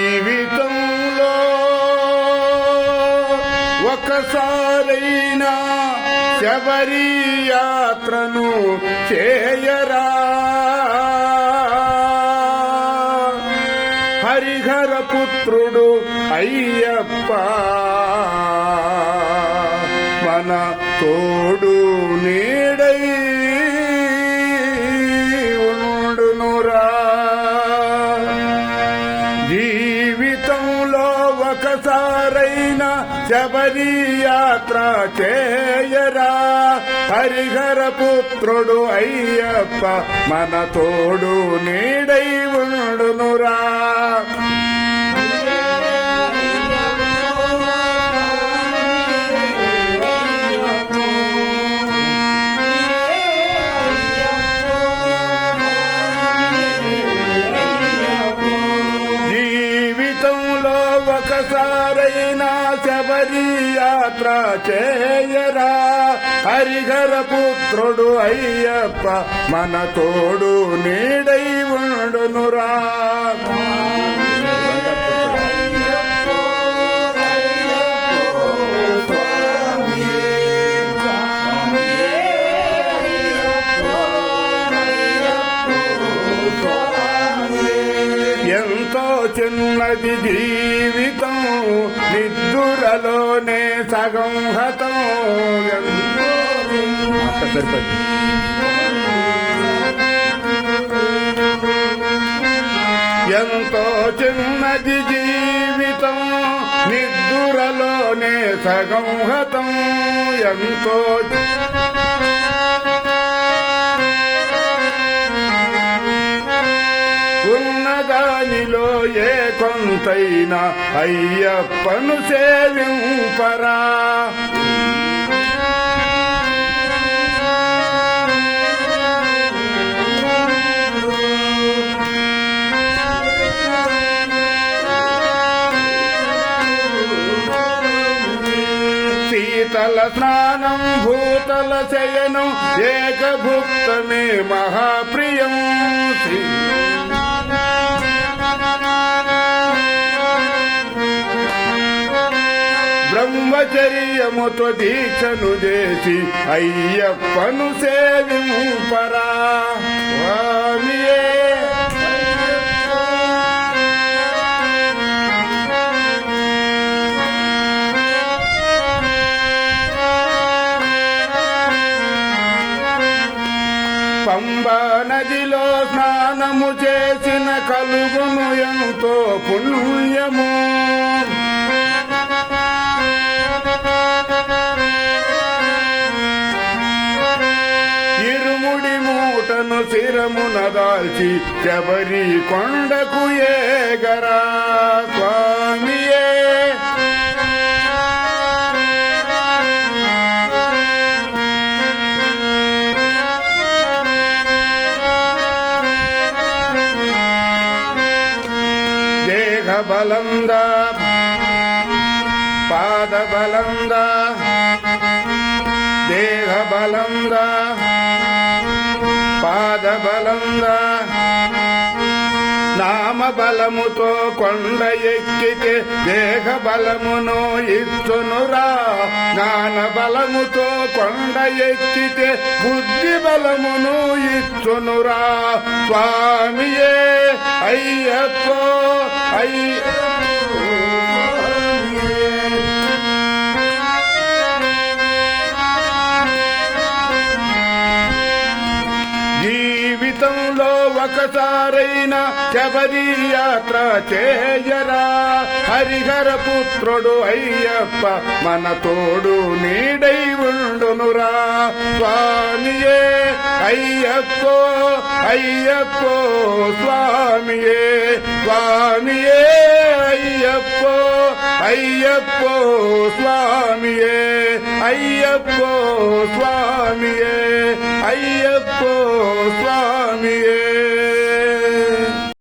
జీవితంలో ఒకసారైనా శబరి యాత్రను చేయరా, హరిహర పుత్రుడు అయ్యప్ప మన తోడు నీడై ఉండునురా. జీవితంలో ఒకసారైనా శబరి యాత్ర చేయరా, హరిహర పుత్రుడు అయ్యప్ప మన తోడు నీడై ఉండునురా. ఒకసారైనా శబరి యాత్ర చేయరా, హరిహర పుత్రుడు అయ్యప్ప మన తోడు నీడై ఉండునురా. ఎంతో చిన్నది జీవితం, నిద్దురలోనే సగం హతం. ఎంతో చిన్నది జీవితం, నిద్దురలోనే సగం హతం. ఎంతో ఉన్నదానిలో ఏ కొంతైనా అయ్యప్పను సేవింపరా. శీతల స్నానం భూతల శయనం ఏకభుక్తమే మహాప్రియం. బ్రహ్మచర్యముతో దీక్షను చేసి అయ్యప్పను సేవింపరా. స్వామియే పంబా నదిలో స్నానము చేసిన కలుగును ఎంతో పుణ్యము. ఇరుముడి మూటను శిరమున దాల్చి శబరి కొండకు ఏగరా. స్వామియే బలందా పాద బలందా దేహ బలందా పాద బలందా నామ బలముతో కొండ ఎక్కితే దేహ బలమును ఇచ్చునురా. జ్ఞాన బలముతో కొండ ఎక్కితే బుద్ధి బలమును ఇచ్చునురా. స్వామియే అయ్యప్ప జీవితంలో ఒకసారైనా శబరి యాత్ర చేయరా, హరిహర పుత్రుడు అయ్యప్ప మన తోడు నీడై ఉండునురా. స్వామియే అయ్యప్ప అయ్యప్ప స్వామియే స్వామియే అయ్యప్ప అయ్యప్ప స్వామియే అయ్యప్ప స్వామియే అయ్యప్ప స్వామియే.